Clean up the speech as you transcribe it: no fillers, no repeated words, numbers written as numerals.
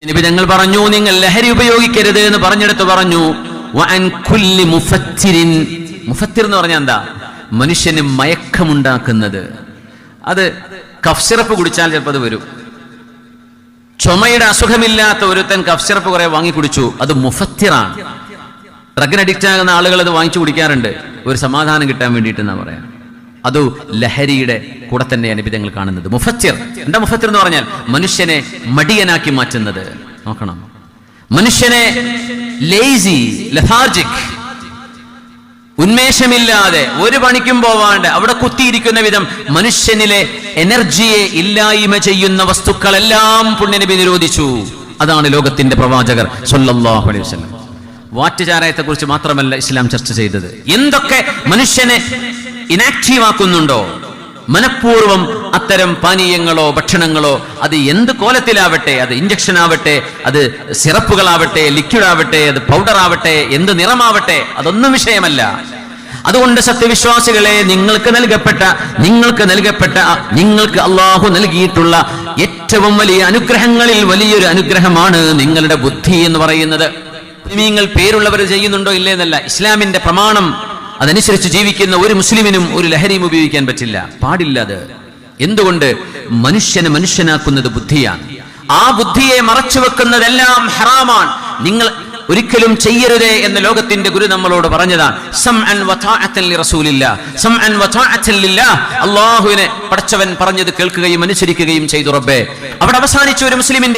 നബി തങ്ങൾ പറഞ്ഞു, നിങ്ങൾ ലഹരി ഉപയോഗിക്കരുത് എന്ന് പറഞ്ഞെടുത്ത് പറഞ്ഞു, വഅൻ കുല്ലി മുഫത്തിരിൻ. മുഫത്തിർ എന്ന് പറഞ്ഞാൽ എന്താ? മനുഷ്യന് മയക്കമുണ്ടാക്കുന്നത്. അത് കഫ് സിറപ്പ് കുടിച്ചാൽ ചിലപ്പോൾ അത് വരും. ചുമയുടെ അസുഖമില്ലാത്ത ഒരുത്തൻ കഫ് സിറപ്പ് കുറെ വാങ്ങി കുടിച്ചു, അത് മുഫത്തിറാണ്. ഡ്രഗിന് അഡിക്റ്റ് ആകുന്ന ആളുകൾ അത് വാങ്ങിച്ചു കുടിക്കാറുണ്ട്, ഒരു സമാധാനം കിട്ടാൻ വേണ്ടിയിട്ട് എന്നാ പറയാം. അത് ലഹരിയുടെ കൂടെ തന്നെയാണ് നബി തങ്ങൾ കാണുന്നത്. മുഫത്തിർ എന്താ? മുഫത്തിർ എന്ന് പറഞ്ഞാൽ മനുഷ്യനെ മടിയനാക്കി മാറ്റുന്നത്. നോക്കണം, മനുഷ്യനെ ലേസി, ലഥാർജിക്, ഉന്മേഷമില്ലാതെ ഒരു പണിക്കും പോവാണ്ട് അവിടെ കുത്തിയിരിക്കുന്ന വിധം മനുഷ്യനിലെ എനർജിയെ ഇല്ലായ്മ ചെയ്യുന്ന വസ്തുക്കളെല്ലാം പുണ്യനബി നിരോധിച്ചു. അതാണ് ലോകത്തിന്റെ പ്രവാചകർ സ്വല്ലല്ലാഹു അലൈഹി വസല്ലം. വാറ്റുചാരായത്തെ കുറിച്ച് മാത്രമല്ല ഇസ്ലാം ചർച്ച ചെയ്തത്. എന്തൊക്കെ മനുഷ്യനെ ഇനാക്റ്റീവ് ആക്കുന്നുണ്ടോ, മനഃപൂർവ്വം അത്തരം പാനീയങ്ങളോ ഭക്ഷണങ്ങളോ, അത് എന്ത് കോലത്തിലാവട്ടെ, അത് ഇഞ്ചക്ഷൻ ആവട്ടെ, അത് സിറപ്പുകളാവട്ടെ, ലിക്വിഡ് ആവട്ടെ, അത് പൗഡർ ആവട്ടെ, എന്ത് നിറമാവട്ടെ, അതൊന്നും വിഷയമല്ല. അതുകൊണ്ട് സത്യവിശ്വാസികളെ, നിങ്ങൾക്ക് അള്ളാഹു നൽകിയിട്ടുള്ള ഏറ്റവും വലിയ അനുഗ്രഹങ്ങളിൽ വലിയൊരു അനുഗ്രഹമാണ് നിങ്ങളുടെ ബുദ്ധി എന്ന് പറയുന്നത്. നിങ്ങൾ പേരുള്ളവർ ചെയ്യുന്നുണ്ടോ ഇല്ലേ എന്നല്ല, ഇസ്ലാമിന്റെ പ്രമാണം അതനുസരിച്ച് ജീവിക്കുന്ന ഒരു മുസ്ലിമിനും ഒരു ലഹരിയും ഉപയോഗിക്കാൻ പറ്റില്ല, പാടില്ല. അത് എന്തുകൊണ്ട്? മനുഷ്യനെ മനുഷ്യനാക്കുന്നത് ബുദ്ധിയാണ്. ആ ബുദ്ധിയെ മറച്ചു വെക്കുന്നതെല്ലാം ഹറാമാണ്. നിങ്ങൾ ഒരിക്കലും ചെയ്യരുതേ എന്ന് ലോകത്തിന്റെ ഗുരു നമ്മളോട് പറഞ്ഞതാണ്. സമഅൻ വതഅതൻ ലിറസൂലില്ലാഹ്, സമഅൻ വതഅതൻ ലില്ലാഹ്. അല്ലാഹുവിനെ പടച്ചവൻ പറഞ്ഞത് കേൾക്കുകയും അനുസരിക്കുകയും ചെയ്തു റബ്ബേ. അവിടെ അവസാനിച്ച ഒരു മുസ്ലിമിന്റെ